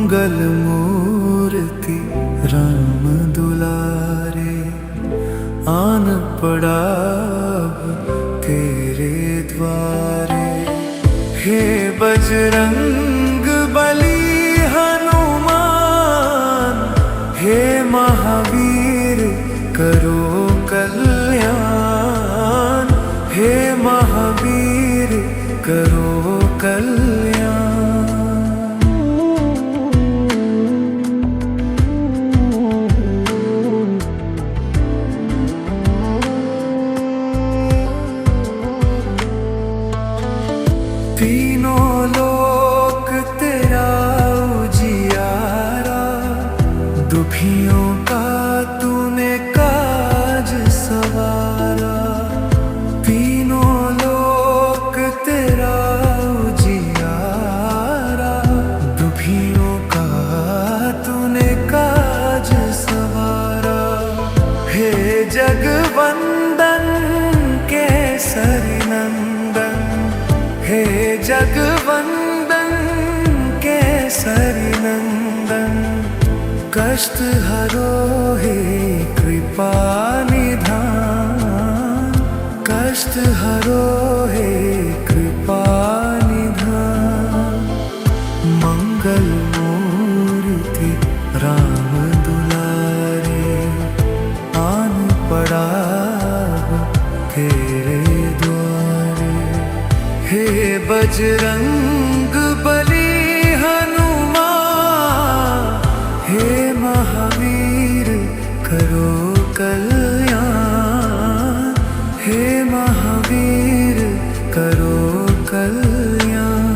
मंगल मूर्ति राम दुलारे, आन पड़ा अब तेरे द्वारे। हे बजरंग बली हनुमान, हे महावीर करो कल्याण, हे महावीर करो कल्याण। तीनों लोक तेरा उजियारा, दुखियों का तूने काज सवारा। तीनों लोक तेरा उजियारा, दुखियों का तूने काज सवारा। हे जगवंदन केसरी नंदन, हे जगवंदन केसरी नंदन। कष्ट हरो हे कृपा निधान, कष्ट हरो हे कृपा निधान। मंगल मूर्ति राम दुलारे, आन पड़ा तेरे द्वारे। हे बजरंग बली हनुमान, हे महावीर करो कल्याण, हे महावीर करो कल्याण।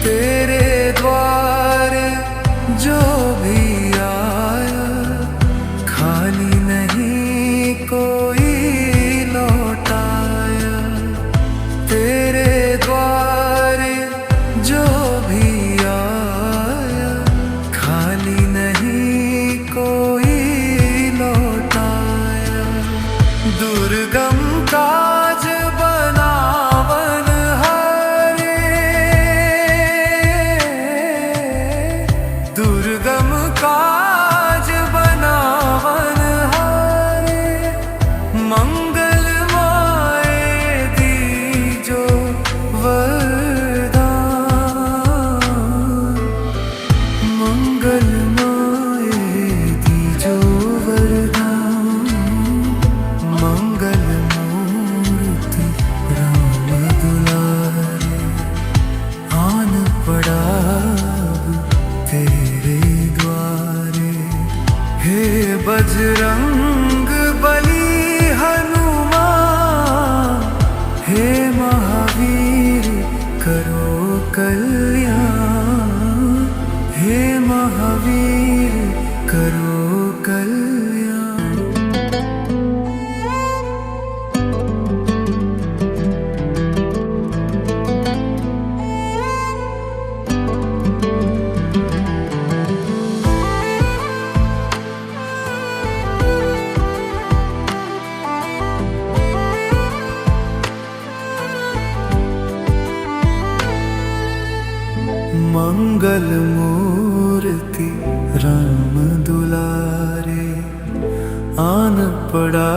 तेरे द्वारे जो भी आया, खाली नहीं कोई लौटाया। तेरे द्वारे जो भी आया, खाली नहीं कोई लौटाया। दुर्गम काज बनावन हारे, दुर्गम काज बनावन हारे। मंगलमय दीजो वरदान, मंगलमय दीजो वरदान। मंगल मूर्ति राम दुलारे, आन पड़ा तेरे द्वारे। हे बजरंग बली हनुमान, हे महावीर करो कल्याण, हे महावीर करो कल्याण। मंगल मूर्ति राम दुलारे, आन पड़ा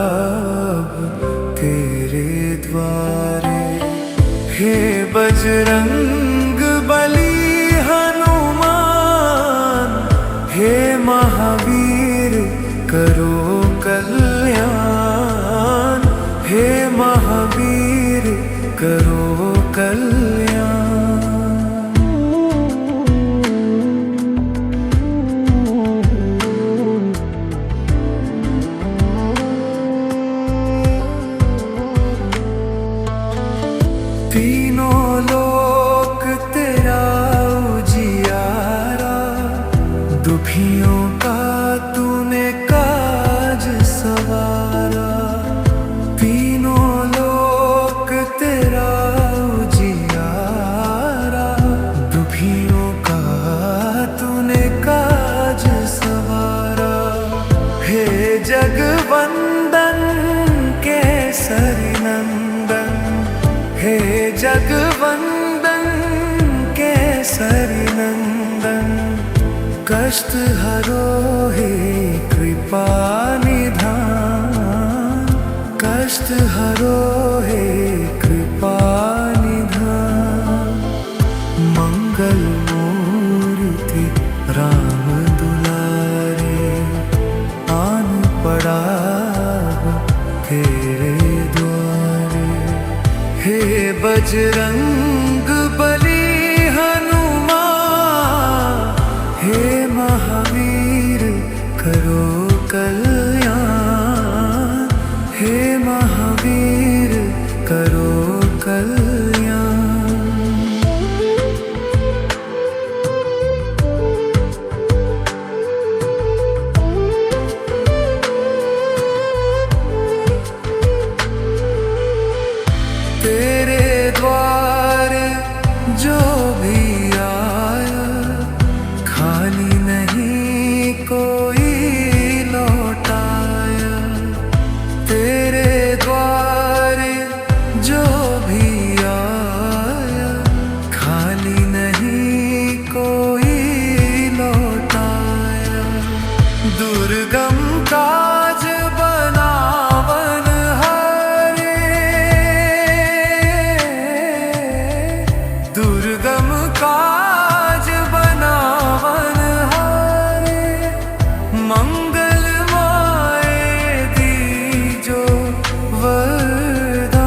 अब तेरे द्वारे। हे बजरंग बली हनुमान, हे महावीर करो कल्याण, हे महावीर करो कल्याण। तीनों लोक तेरा उजियारा, दुखियों का तूने काज सवारा। तीनों लोक तेरा उजियारा, दुखियों का तूने काज सवारा। जगवंदन केसरी नंदन, कष्ट हरो हे कृपा निधान, कष्ट हरो हे कृपा निधान। मंगल मूर्ति राम दुलारे, आन पड़ा तेरे द्वारे। हे बजरंग बली हनुमान, हे महावीर करो कल्याण, हे महावीर करो कल्याण। तेरे द्वारे जो भी आया, खाली नहीं कोई लौटाया। तेरे द्वारे जो भी आया, खाली नहीं कोई लौटाया। दुर्गम काज बनावन हारे, दुर्गम काज बनावन हारे। मंगल माए दीजो वरदान,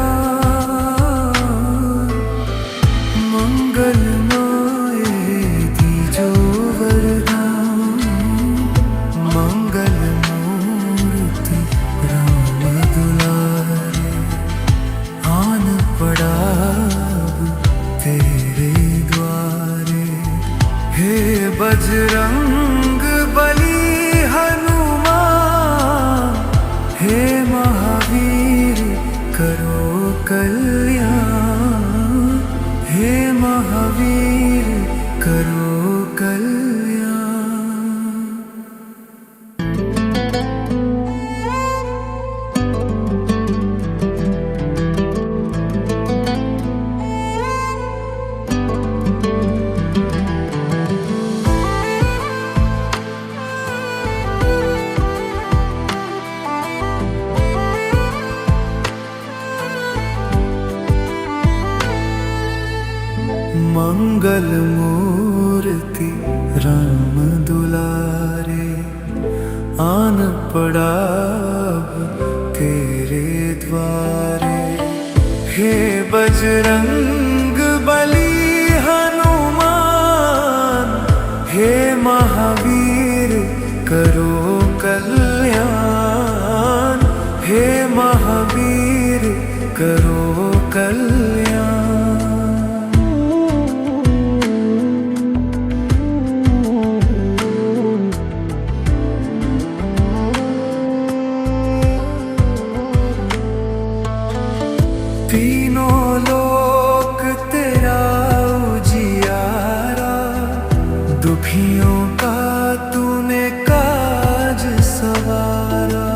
मंगल माए दीजो वरदान। मंगल मूर्ति राम दुलारे, आन पड़ा तेरे द्वारे। हे बजरंग बली हनुमान, हे महावीर करो कल्याण, हे महावीर करो कल्याण। मंगल मूर्ति राम दुलारे, आन पड़ा तेरे द्वारे। हे बजरंग बली हनुमान, हे महावीर करो कल्याण, हे महावीर करो कल्याण। तीनों लोक तेरा उजियारा, दुखियों का तूने काज सवारा।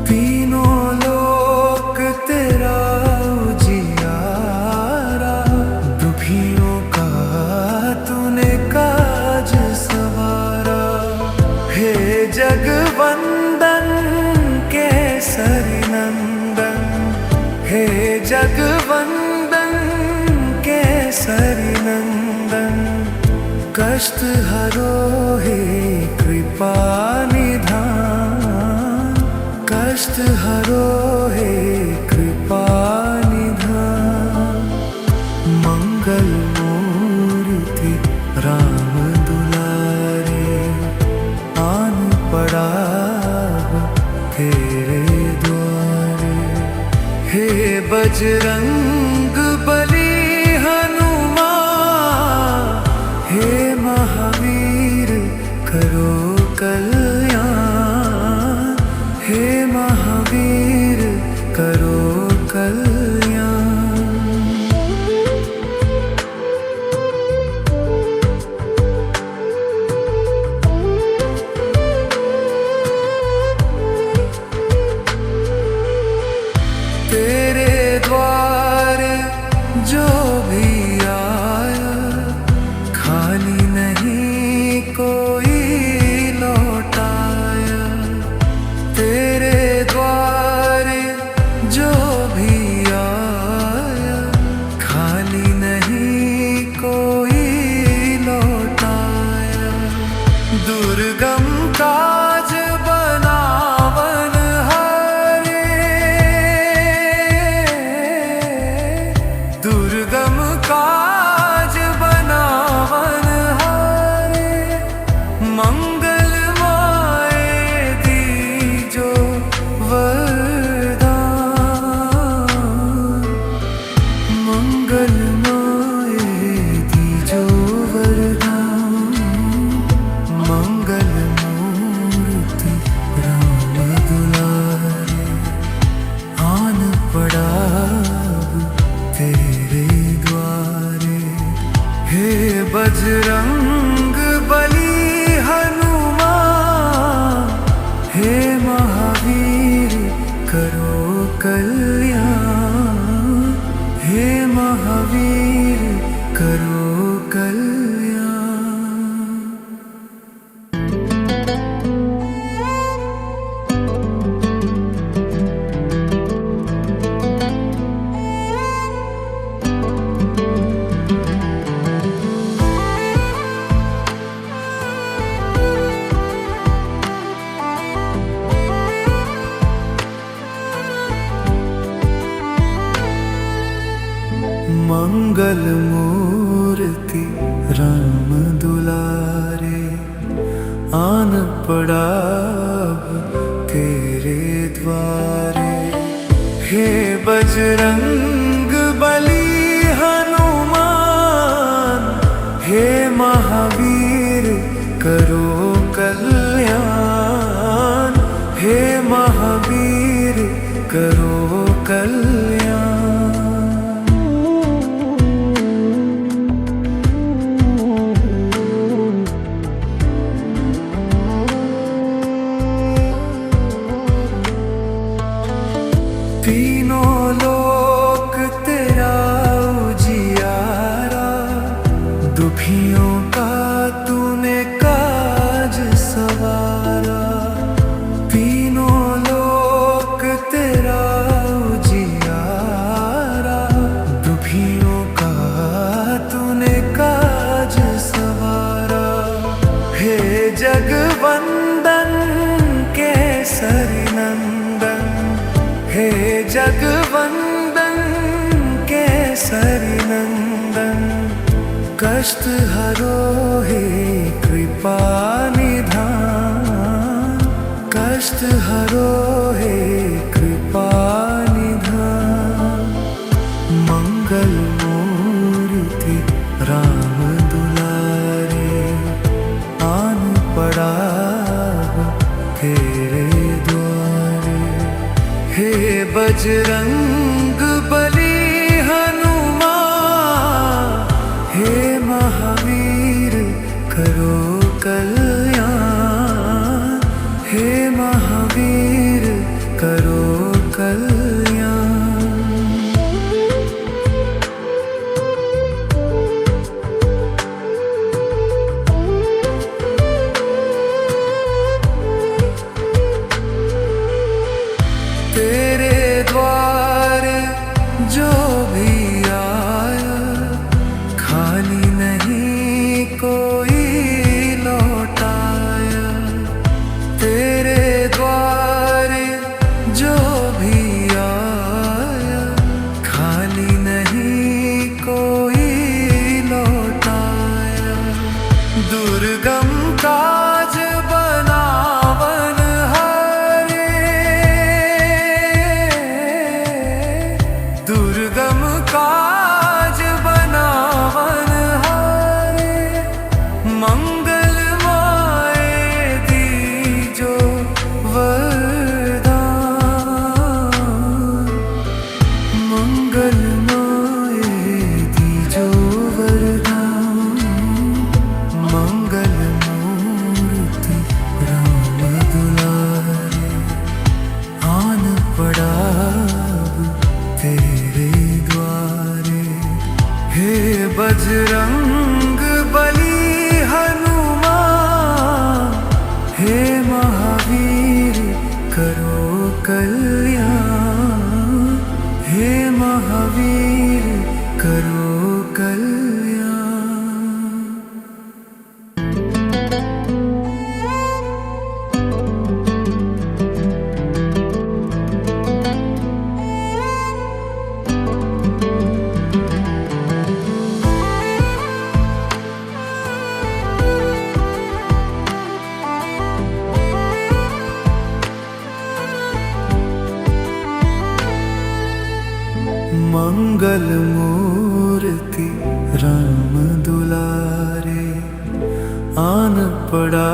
तीनों लोक तेरा उजियारा, दुखियों का तूने काज सवारा। हे जगवंदन केसरी नंदन, हे जगवंदन केसरी नंदन, कष्ट हरो हे कृपा निधान, कष्ट हरो हे कृपा निधान। मंगल मूर्ति राम दुलारे, आन पड़ा तेरे द्वारे। हे बजरंग बली हनुमान, हे महावीर करो कल्याण, हे महावीर करो कल्याण। तेरे द्वारे बजरंग बली हनुमान, हे महावीर करो कल्याण, हे महावीर करो कल्याण। मंगल मूर्ति राम दुलारे, आन पड़ा तेरे द्वारे। हे बजरंग बली हनुमान, हे महावीर करो कल्याण, हे महावीर करो कल्याण। तीनों लोक तेरा उजियारा, दुखियों का तूने काज सवारा। तीनों लोक तेरा उजियारा, दुखियों का तूने काज सवारा। हे जगवंदन केसरी नंदन, हे जगवंदन केसरी नंदन। कष्ट हरो हे कृपा निधान, कष्ट हरो हे कृपा निधान। मंगल मूर्ति राम दुलारे, आन पड़ा तेरे द्वारे। हे बजरंग बली हनुमान, हे महावीर करो कल्याण, हे महावीर करो कल्याण। तेरे द्वारे जो भी आया, खाली नहीं कोई लौटाया। तेरे द्वारे जो भी आया, खाली नहीं कोई लौटाया। दुर्गम काज बनावन हारे, दुर्गम काज बनावन हारे। मंगल माए दीजो वरदान, मंगल माए दीजो वरदान। मंगल मूर्ति राम दुलारे, आन पड़ा तेरे द्वारे। हे बजरंग बली हनुमान, हे महावीर करो कल्याण, हे महावीर करो कल्याण। मंगल मूर्ति राम दुलारे, आन पड़ा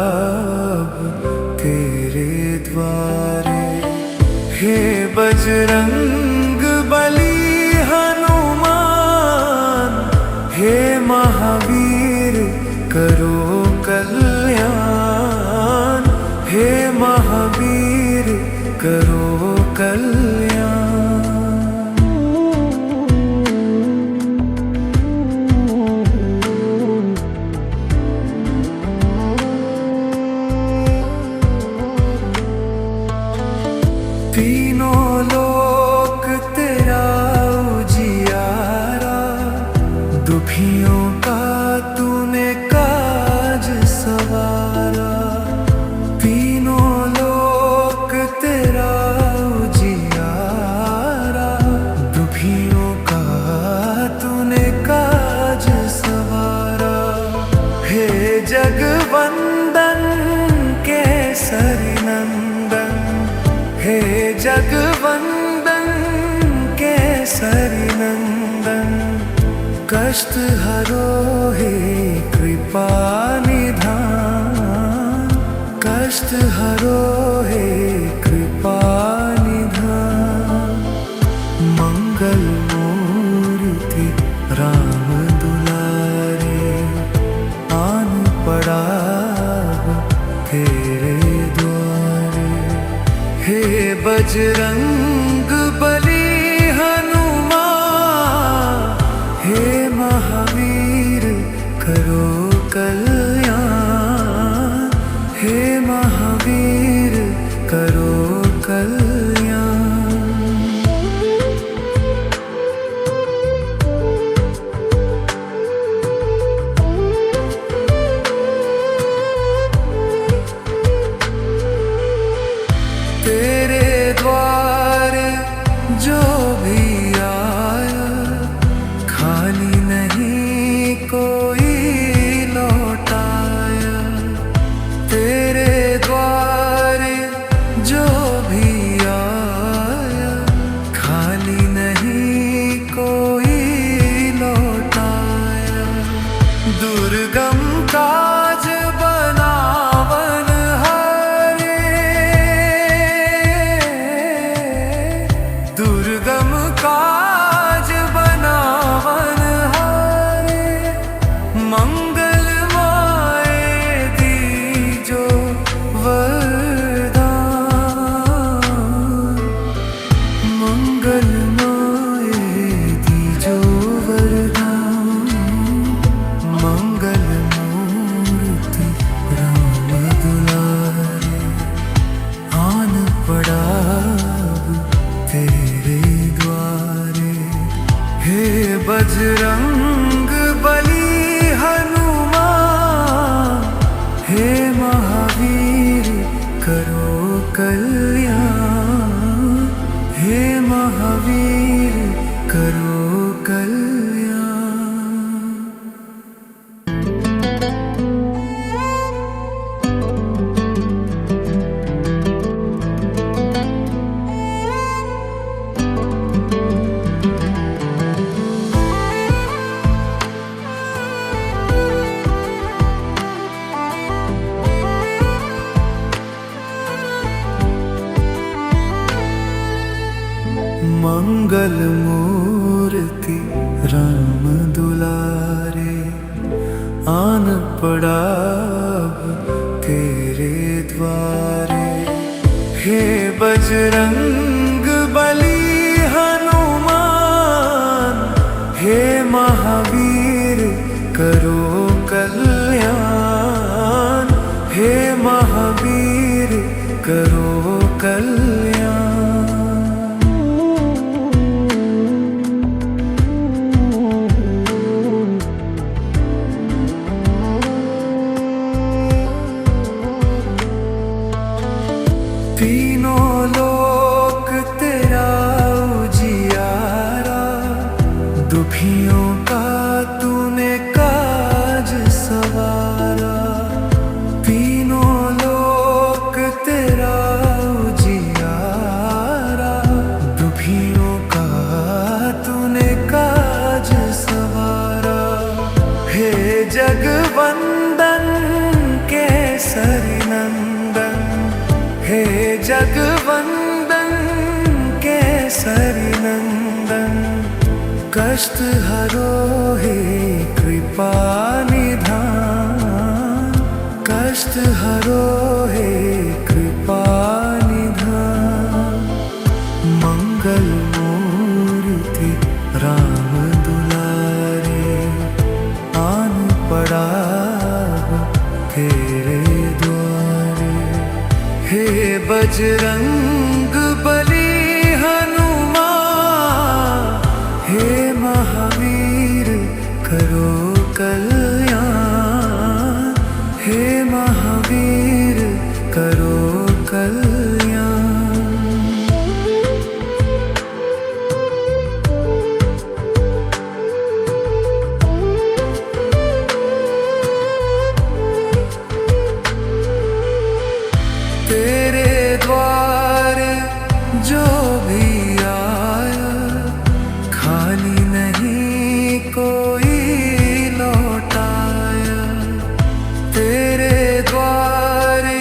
तेरे द्वारे। हे बजरंग बली हनुमान, हे महावीर केसरी नंदन कष्ट हरो हे कृपा निधान कष्ट हरो हे कृपा निधान मंगल मूर्ति राम दुलारे आन पड़ा तेरे द्वारे हे बजरंग बली हनुमान हे महावीर करो कल्याण हे महावीर करो कल्याण तेरे द्वारे जो भी आया खाली नहीं कोई लौटाया तेरे द्वारे जो भी आया खाली नहीं कोई लौटाया दुर्गम काज बनावन दुर्गम काज बनावन हारे मंगल माए दीजो वरदान मंगल माए दीजो वरदान मंगल मूर्ति राम दुलारे आन पड़ा तेरे द्वारे हे बजरंग बली हनुमान हे महावीर करो कल्याण हे महावीर करो कल्याण मंगल मूर्ति राम दुलारे आन पड़ा तेरे द्वारे हे बजरंग बली हनुमान हे महावीर करो कल्याण हे महावीर करो कल्याण तीनों लोक तेरा उजियारा दुखियों का तूने काज सवारा तीनों लोक तेरा उजियारा दुखियों का तूने काज सवारा हे जगवंदन केसरी नंदन हे जगवंदन केसरी नंदन कष्ट हरो हे कृपा निधान कष्ट हरो हे कृपा निधान मंगल मूर्ति राम दुलारे आन पड़ा तेरे द्वारे हे बजरंग बली हनुमान हे महावीर करो कल्याण हे महावीर करो कल्याण तेरे द्वारे जो भी आया खाली नहीं कोई लौटाया। तेरे द्वारे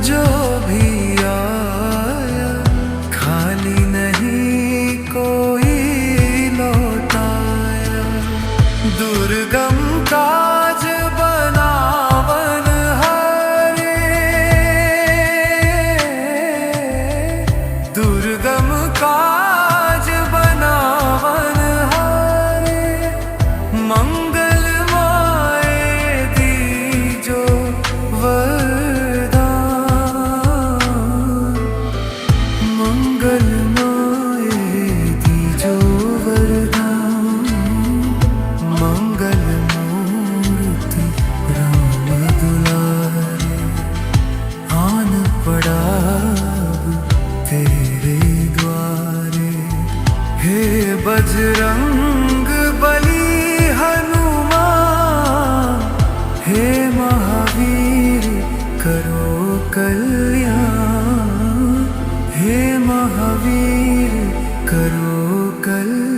जो भी आया, खाली नहीं कोई लौटाया। दुर्गम काज बनावन हारे, दुर्गम काज बनावन हारे। मंगलमय दीजो वरदान, मंगलमय दीजो वरदान। मंगल मूर्ति राम दुलारे, आन पड़ा अब तेरे द्वारे। हे बजरंग बली हनुमान, हे महावीर करो कल्याण। हे महावीर करो कल्याण।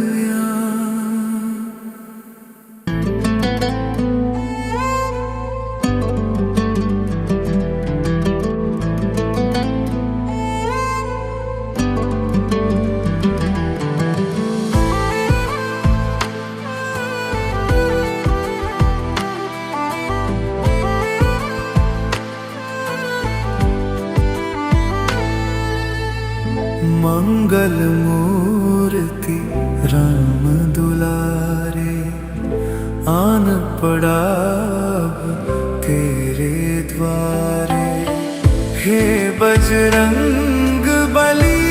मंगल मूर्ति राम दुलारे, आन पड़ा अब तेरे द्वारे। हे बजरंग बली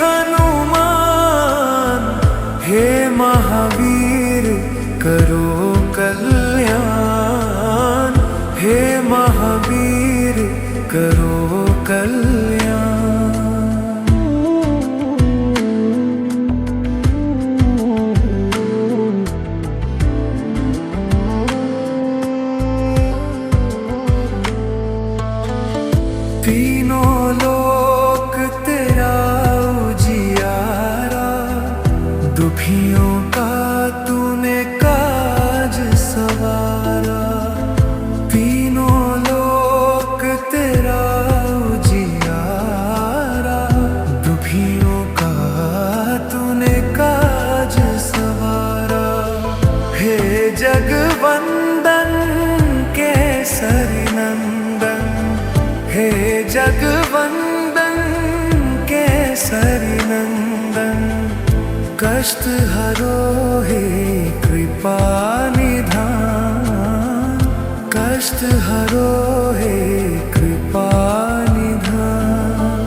हनुमान, हे महावीर करो कल्याण। हे महावीर करो कल्याण। तीनों लोक तेरा उजियारा, दुखियों का तूने काज सवारा। तीनों लोक तेरा उजियारा, दुखियों का तूने काज सवारा। हे जगवंदन केसरी नंदन, हे जगवंदन केसरी नंदन। कष्ट हरो हे कृपा निधान, कष्ट हरो हे कृपा निधान।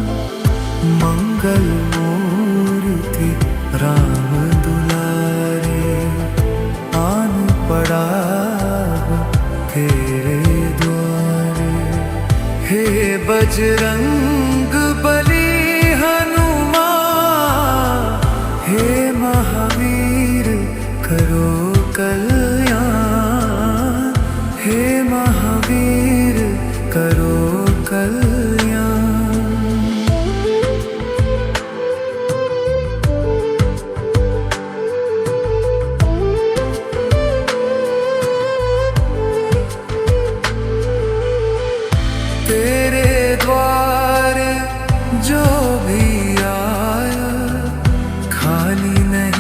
मंगल मूर्ति राम दुलारे, आन पड़ा तेरे द्वारे। हे बजरंग बली हनुमान, हे महावीर करो कल्याण। हे महावीर करो कल्याण। तेरे द्वारे जो भी आया, खाली नहीं